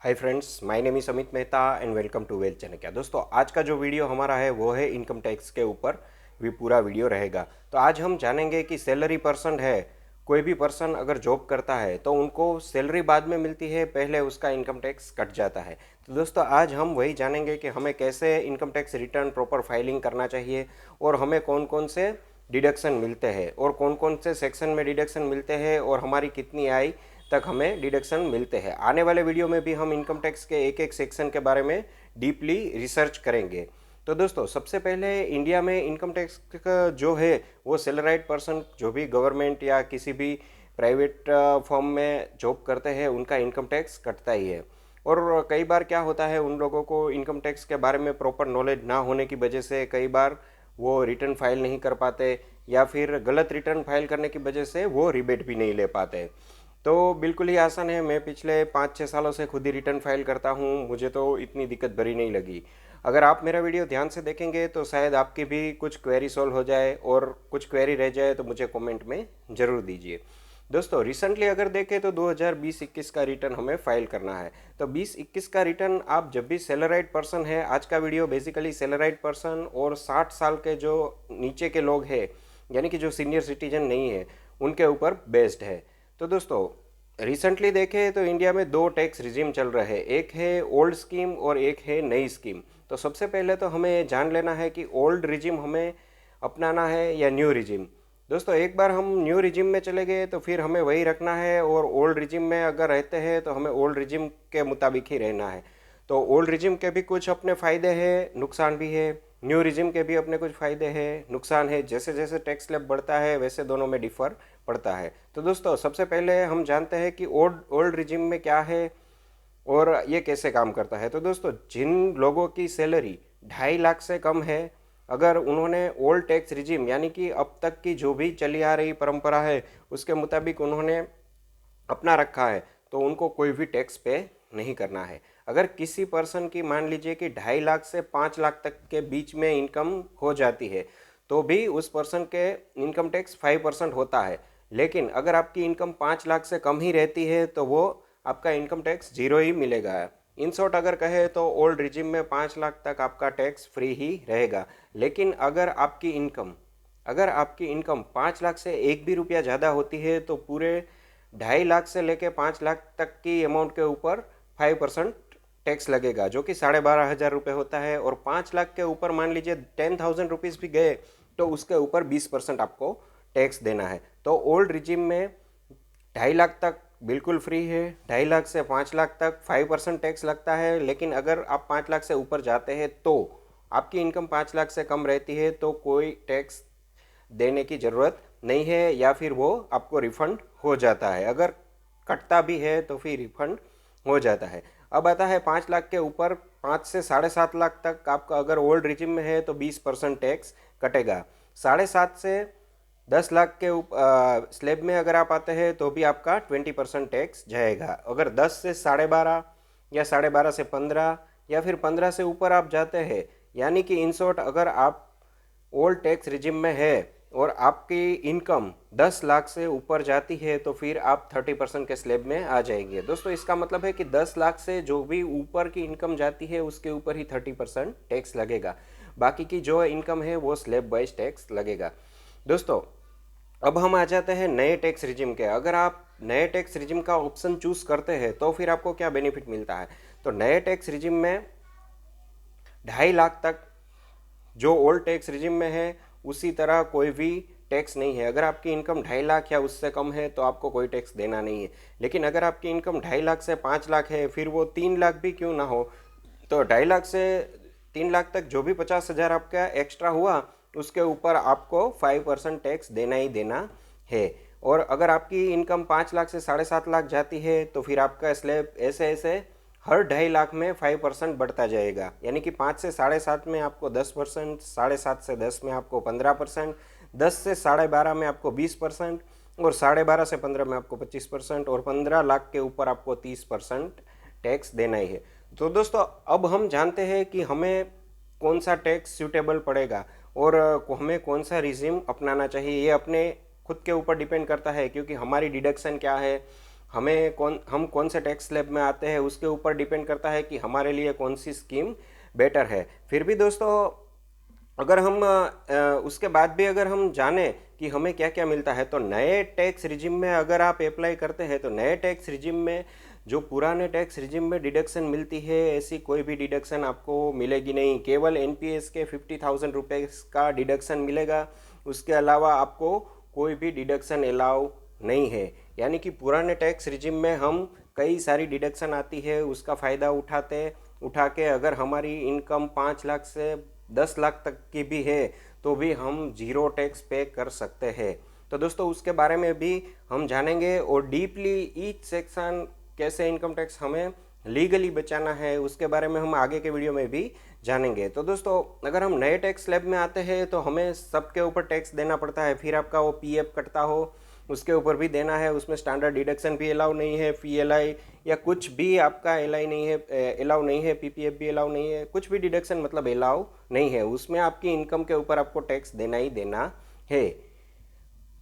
Hi friends, my name is Amit Mehta and welcome to wealth Chanakya. दोस्तों, आज का जो वीडियो हमारा है वो है इनकम टैक्स के ऊपर भी पूरा वीडियो रहेगा। तो आज हम जानेंगे कि सैलरी पर्सन है, कोई भी पर्सन अगर जॉब करता है तो उनको सैलरी बाद में मिलती है, पहले उसका इनकम टैक्स कट जाता है। तो दोस्तों, आज हम वही जानेंगे कि हमें कैसे income tax return proper filing करना चाहिए और हमें कौन कौन से डिडक्शन मिलते हैं और कौन कौन से सेक्शन में डिडक्शन मिलते हैं और हमारी कितनी आय तक हमें डिडक्शन मिलते हैं। आने वाले वीडियो में भी हम इनकम टैक्स के एक एक सेक्शन के बारे में डीपली रिसर्च करेंगे। तो दोस्तों, सबसे पहले इंडिया में इनकम टैक्स का जो है वो सैलराइड पर्सन जो भी गवर्नमेंट या किसी भी प्राइवेट फर्म में जॉब करते हैं उनका इनकम टैक्स कटता ही है। और कई बार क्या होता है, उन लोगों को इनकम टैक्स के बारे में प्रॉपर नॉलेज ना होने की वजह से कई बार वो रिटर्न फाइल नहीं कर पाते या फिर गलत रिटर्न फाइल करने की वजह से वो रिबेट भी नहीं ले पाते। तो बिल्कुल ही आसान है। मैं पिछले 5-6 सालों से खुद ही रिटर्न फाइल करता हूँ, मुझे तो इतनी दिक्कत भरी नहीं लगी। अगर आप मेरा वीडियो ध्यान से देखेंगे तो शायद आपकी भी कुछ क्वेरी सॉल्व हो जाए, और कुछ क्वेरी रह जाए तो मुझे कमेंट में ज़रूर दीजिए। दोस्तों, रिसेंटली अगर देखें तो 2020-21 का रिटर्न हमें फाइल करना है। तो 20-21 का रिटर्न आप जब भी सैलराइड पर्सन है, आज का वीडियो बेसिकली सैलराइड पर्सन और 60 साल के जो नीचे के लोग हैं, यानी कि जो सीनियर सिटीजन नहीं है, उनके ऊपर बेस्ड है। तो दोस्तों, रिसेंटली देखें तो इंडिया में दो टैक्स रिजीम चल रहे हैं, एक है ओल्ड स्कीम और एक है नई स्कीम। तो सबसे पहले तो हमें जान लेना है कि ओल्ड रिजीम हमें अपनाना है या न्यू रिजीम। दोस्तों, एक बार हम न्यू रिजीम में चले गए तो फिर हमें वही रखना है, और ओल्ड रिजीम में अगर रहते हैं तो हमें ओल्ड रिजीम के मुताबिक ही रहना है। तो ओल्ड रिजीम के भी कुछ अपने फ़ायदे हैं, नुकसान भी है। न्यू रिजीम के भी अपने कुछ फ़ायदे हैं, नुकसान है। जैसे जैसे टैक्स स्लैब बढ़ता है वैसे दोनों में डिफ़र पड़ता है। तो दोस्तों, सबसे पहले हम जानते हैं कि ओल्ड ओल्ड रिजीम में क्या है और ये कैसे काम करता है। तो दोस्तों, जिन लोगों की सैलरी 2.5 लाख से कम है, अगर उन्होंने ओल्ड टैक्स रिजीम यानी कि अब तक की जो भी चली आ रही परंपरा है उसके मुताबिक उन्होंने अपना रखा है, तो उनको कोई भी टैक्स पे नहीं करना है। अगर किसी पर्सन की मान लीजिए कि 2.5 लाख से 5 लाख तक के बीच में इनकम हो जाती है तो भी उस पर्सन के इनकम टैक्स 5% होता है। लेकिन अगर आपकी इनकम 5 लाख से कम ही रहती है तो वो आपका इनकम टैक्स जीरो ही मिलेगा। इन शॉर्ट अगर कहे तो ओल्ड रिजिम में 5 लाख तक आपका टैक्स फ्री ही रहेगा। लेकिन अगर आपकी इनकम 5 लाख से एक भी रुपया ज़्यादा होती है तो पूरे 2.5 लाख से लेके 5 लाख तक की अमाउंट के ऊपर 5% टैक्स लगेगा, जो कि 12,500 रुपये होता है। और 5 लाख के ऊपर मान लीजिए 10,000 रुपीज़ भी गए तो उसके ऊपर 20% आपको टैक्स देना है। तो ओल्ड रिजिम में 2.5 लाख तक बिल्कुल फ्री है, 2.5 लाख से 5 लाख तक 5% टैक्स लगता है। लेकिन अगर आप 5 लाख से ऊपर जाते हैं तो आपकी इनकम 5 लाख से कम रहती है तो कोई टैक्स देने की ज़रूरत नहीं है, या फिर वो आपको रिफ़ंड हो जाता है। अगर कटता भी है तो फिर रिफ़ंड हो जाता है। अब आता है 5 लाख के ऊपर, 5 से 7.5 लाख तक आपका अगर ओल्ड रिजिम में है तो 20% टैक्स कटेगा। 7.5 से 10 लाख के स्लैब में अगर आप आते हैं तो भी आपका 20% टैक्स जाएगा। अगर 10 से 12.5 या 12.5 से 15 या फिर 15 से ऊपर आप जाते हैं, यानी कि इन शॉर्ट अगर आप ओल्ड टैक्स रिजिम में है और आपकी इनकम 10 लाख से ऊपर जाती है तो फिर आप 30% के स्लैब में आ जाएंगे। दोस्तों, इसका मतलब है कि 10 लाख से जो भी ऊपर की इनकम जाती है उसके ऊपर ही 30% टैक्स लगेगा, बाकी की जो इनकम है वो स्लैब वाइज टैक्स लगेगा। दोस्तों, अब हम आ जाते हैं नए टैक्स रिजिम के। अगर आप नए टैक्स रिजिम का ऑप्शन चूज करते हैं तो फिर आपको क्या बेनिफिट मिलता है। तो नए टैक्स रिजिम में 2.5 लाख तक जो ओल्ड टैक्स रिजिम में है उसी तरह कोई भी टैक्स नहीं है। अगर आपकी इनकम 2.5 लाख या उससे कम है तो आपको कोई टैक्स देना नहीं है। लेकिन अगर आपकी इनकम 2.5 लाख से 5 लाख है, फिर वो 3 लाख भी क्यों ना हो, तो 2.5 लाख से 3 लाख तक जो भी 50,000 आपका एक्स्ट्रा हुआ उसके ऊपर आपको 5% टैक्स देना ही देना है। और अगर आपकी इनकम 5 लाख से 7.5 लाख जाती है तो फिर आपका स्लैब ऐसे ऐसे हर 2.5 लाख में 5% बढ़ता जाएगा, यानी कि 5 से 7.5 में आपको 10%, 7.5 से 10 में आपको 15%, 10 से 12.5 में आपको 20%, और 12.5 से 15 में आपको 25%, और 15 लाख के ऊपर आपको 30% टैक्स देना ही है। तो दोस्तों, अब हम जानते हैं कि हमें कौन सा टैक्स सूटेबल पड़ेगा और हमें कौन सा रिजिम अपनाना चाहिए। ये अपने खुद के ऊपर डिपेंड करता है, क्योंकि हमारी डिडक्शन क्या है, हम कौन से टैक्स स्लैब में आते हैं उसके ऊपर डिपेंड करता है कि हमारे लिए कौन सी स्कीम बेटर है। फिर भी दोस्तों अगर हम उसके बाद भी अगर हम जाने कि हमें क्या क्या मिलता है, तो नए टैक्स रिजिम में अगर आप अप्लाई करते हैं तो नए टैक्स रिजिम में जो पुराने टैक्स रिजिम में डिडक्शन मिलती है ऐसी कोई भी डिडक्शन आपको मिलेगी नहीं। केवल एनपीएस के 50,000 रुपये का डिडक्शन मिलेगा, उसके अलावा आपको कोई भी डिडक्शन अलाउ नहीं है। यानी कि पुराने टैक्स रिजिम में हम कई सारी डिडक्शन आती है उसका फ़ायदा उठा के अगर हमारी इनकम 5 लाख से 10 लाख तक की भी है तो भी हम जीरो टैक्स पे कर सकते हैं। तो दोस्तों उसके बारे में भी हम जानेंगे और डीपली ईच सेक्शन कैसे इनकम टैक्स हमें लीगली बचाना है उसके बारे में हम आगे के वीडियो में भी जानेंगे। तो दोस्तों अगर हम नए टैक्स स्लैब में आते हैं तो हमें सबके ऊपर टैक्स देना पड़ता है, फिर आपका वो पीएफ कटता हो उसके ऊपर भी देना है, उसमें स्टैंडर्ड डिडक्शन भी अलाउ नहीं है, फी एलआई या कुछ भी आपका एलआई नहीं है, अलाउ नहीं है, पीपीएफ भी अलाउ नहीं है, कुछ भी डिडक्शन मतलब अलाउ नहीं है, उसमें आपकी इनकम के ऊपर आपको टैक्स देना ही देना है।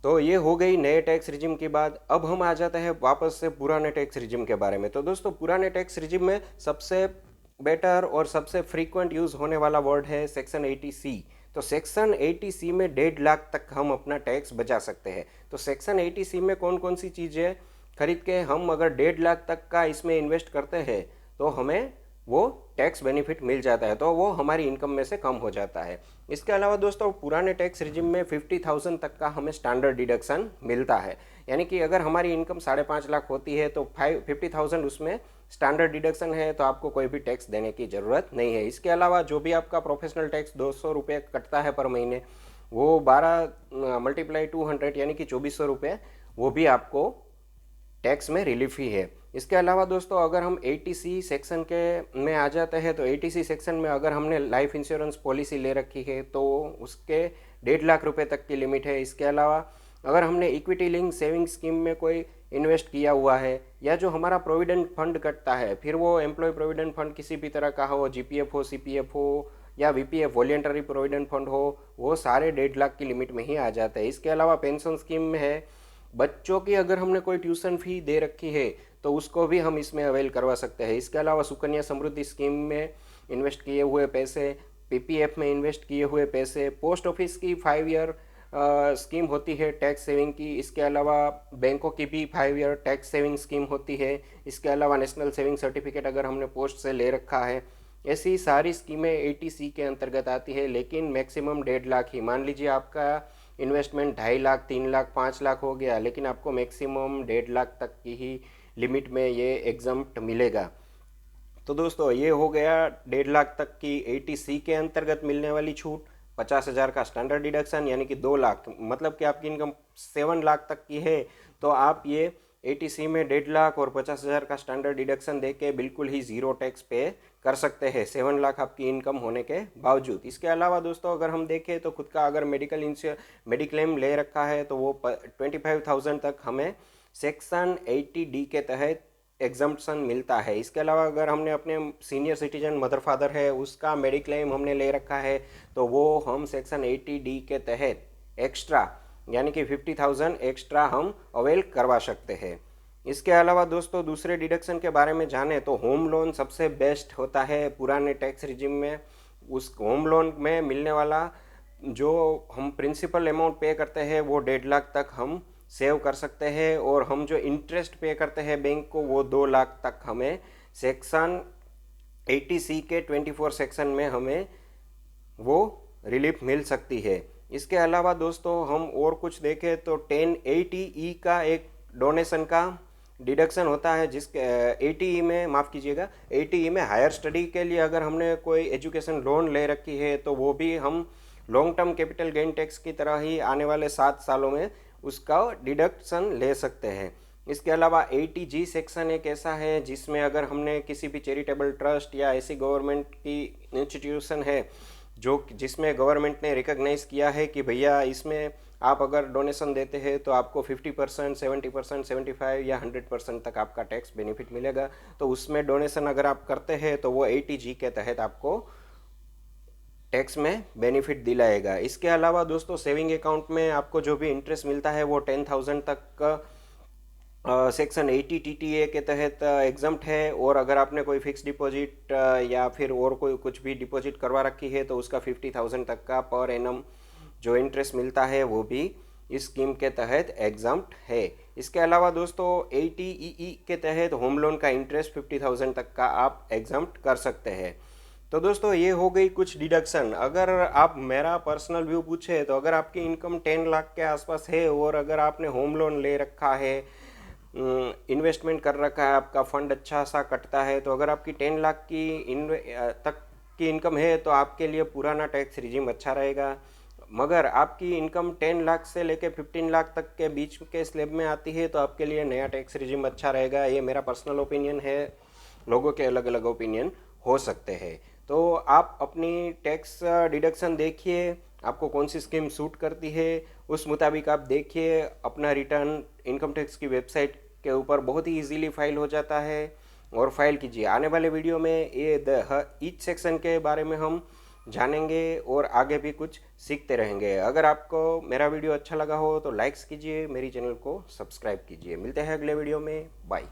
तो ये हो गई नए टैक्स रिजिम की बात। अब हम आ जाते हैं वापस से पुराने टैक्स रिजिम के बारे में। तो दोस्तों पुराने टैक्स रिजिम में सबसे बेटर और सबसे फ्रीक्वेंट यूज़ होने वाला वर्ड है सेक्शन 80C। तो सेक्शन 80C में 1.5 लाख तक हम अपना टैक्स बचा सकते हैं। तो सेक्शन 80C में कौन कौन सी चीज़ें खरीद के हम अगर 1.5 लाख तक का इसमें इन्वेस्ट करते हैं तो हमें वो टैक्स बेनिफिट मिल जाता है, तो वो हमारी इनकम में से कम हो जाता है। इसके अलावा दोस्तों पुराने टैक्स रिजिम में 50,000 तक का हमें स्टैंडर्ड डिडक्शन मिलता है। यानी कि अगर हमारी इनकम 5.5 लाख होती है तो 50,000 उसमें स्टैंडर्ड डिडक्शन है, तो आपको कोई भी टैक्स देने की ज़रूरत नहीं है। इसके अलावा जो भी आपका प्रोफेशनल टैक्स 200 रुपये कटता है पर महीने, वो 12 मल्टीप्लाई 200 यानी कि 2400 रुपये वो भी आपको टैक्स में रिलीफ ही है। इसके अलावा दोस्तों अगर हम 80C सेक्शन के में आ जाते हैं तो 80C सेक्शन में अगर हमने लाइफ इंश्योरेंस पॉलिसी ले रखी है तो उसके 1.5 लाख रुपए तक की लिमिट है। इसके अलावा अगर हमने इक्विटी लिंक सेविंग स्कीम में कोई इन्वेस्ट किया हुआ है या जो हमारा प्रोविडेंट फंड कटता है, फिर वो एम्प्लॉय प्रोविडेंट फंड किसी भी तरह का हो, जीपीएफ हो, सीपीएफ हो या वीपीएफ वॉलेंटरी प्रोविडेंट फंड हो, वो सारे 1.5 लाख की लिमिट में ही आ जाते हैं। इसके अलावा पेंशन स्कीम में है, बच्चों की अगर हमने कोई ट्यूशन फी दे रखी है तो उसको भी हम इसमें अवेल करवा सकते हैं। इसके अलावा सुकन्या समृद्धि स्कीम में इन्वेस्ट किए हुए पैसे, पीपीएफ में इन्वेस्ट किए हुए पैसे, पोस्ट ऑफिस की 5 ईयर स्कीम होती है टैक्स सेविंग की। इसके अलावा बैंकों की भी 5 ईयर टैक्स सेविंग स्कीम होती है। इसके अलावा नेशनल सेविंग सर्टिफिकेट अगर हमने पोस्ट से ले रखा है, ऐसी सारी स्कीमें 80C के अंतर्गत आती है, लेकिन मैक्सिमम 1.5 लाख ही। मान लीजिए आपका इन्वेस्टमेंट 2.5 लाख, 3 लाख, 5 लाख हो गया, लेकिन आपको मैक्सिमम 1.5 लाख तक की ही लिमिट में ये एग्जम्प्ट मिलेगा। तो दोस्तों ये हो गया 1.5 लाख तक की 80C के अंतर्गत मिलने वाली छूट। 50,000 का स्टैंडर्ड डिडक्शन यानी कि 2 लाख, मतलब कि आपकी इनकम 7 लाख तक की है तो आप ये 80C में 1.5 लाख और 50,000 का स्टैंडर्ड डिडक्शन देके बिल्कुल ही ज़ीरो टैक्स पे कर सकते हैं 7 लाख आपकी इनकम होने के बावजूद। इसके अलावा दोस्तों अगर हम देखें तो खुद का अगर मेडिक्लेम ले रखा है तो वो 25,000 तक हमें सेक्शन 80D के तहत एग्जम्पशन मिलता है। इसके अलावा अगर हमने अपने सीनियर सिटीजन मदर फादर है उसका मेडिक्लेम हमने ले रखा है तो वो हम सेक्शन 80D के तहत एक्स्ट्रा यानी कि 50,000 एक्स्ट्रा हम अवेल करवा सकते हैं। इसके अलावा दोस्तों दूसरे डिडक्शन के बारे में जाने तो होम लोन सबसे बेस्ट होता है पुराने टैक्स रिजिम में। उस होम लोन में मिलने वाला जो हम प्रिंसिपल अमाउंट पे करते हैं वो 1.5 लाख तक हम सेव कर सकते हैं, और हम जो इंटरेस्ट पे करते हैं बैंक को वो 2 लाख तक हमें सेक्शन 80C के 24 सेक्शन में हमें वो रिलीफ मिल सकती है। इसके अलावा दोस्तों हम और कुछ देखें तो 1080E का एक डोनेशन का डिडक्शन होता है, जिसके 80E में माफ़ कीजिएगा 80E में हायर स्टडी के लिए अगर हमने कोई एजुकेशन लोन ले रखी है तो वो भी हम long term capital gain tax की तरह ही आने वाले 7 सालों में उसका डिडक्शन ले सकते हैं। इसके अलावा 80G सेक्शन एक ऐसा है जिसमें अगर हमने किसी भी चैरिटेबल ट्रस्ट या ऐसी गवर्नमेंट की इंस्टीट्यूशन है जो जिसमें गवर्नमेंट ने रिकॉग्नाइज किया है कि भैया इसमें आप अगर डोनेशन देते हैं तो आपको 50%, 70%, 75 या 100% तक आपका टैक्स बेनिफिट मिलेगा, तो उसमें डोनेशन अगर आप करते हैं तो वो 80G के तहत आपको टैक्स में बेनिफिट दिलाएगा। इसके अलावा दोस्तों सेविंग अकाउंट में आपको जो भी इंटरेस्ट मिलता है वो 10,000 तक सेक्शन 80 टीटीए के तहत एग्जम्प्ट है। और अगर आपने कोई फिक्स डिपॉजिट या फिर और कोई कुछ भी डिपॉजिट करवा रखी है तो उसका 50,000 तक का पर एनम जो इंटरेस्ट मिलता है वो भी इस स्कीम के तहत एग्जम्प्ट है। इसके अलावा दोस्तों 80 के तहत होम लोन का इंटरेस्ट 50,000 तक का आप एग्जम्प्ट कर सकते हैं। तो दोस्तों ये हो गई कुछ डिडक्शन। अगर आप मेरा पर्सनल व्यू पूछे तो अगर आपकी इनकम 10 लाख के आसपास है और अगर आपने होम लोन ले रखा है, इन्वेस्टमेंट कर रखा है, आपका फंड अच्छा सा कटता है, तो अगर आपकी 10 लाख तक की इनकम है तो आपके लिए पुराना टैक्स रिजीम अच्छा रहेगा। मगर आपकी इनकम 10 लाख से लेकर 15 लाख तक के बीच के स्लैब में आती है तो आपके लिए नया टैक्स रिजीम अच्छा रहेगा। ये मेरा पर्सनल ओपिनियन है, लोगों के अलग अलग ओपिनियन हो सकते हैं। तो आप अपनी टैक्स डिडक्शन देखिए, आपको कौन सी स्कीम सूट करती है उस मुताबिक आप देखिए। अपना रिटर्न इनकम टैक्स की वेबसाइट के ऊपर बहुत ही इजीली फाइल हो जाता है और फाइल कीजिए। आने वाले वीडियो में ये ईच सेक्शन के बारे में हम जानेंगे और आगे भी कुछ सीखते रहेंगे। अगर आपको मेरा वीडियो अच्छा लगा हो तो लाइक्स कीजिए, मेरी चैनल को सब्सक्राइब कीजिए। मिलते हैं अगले वीडियो में, बाय।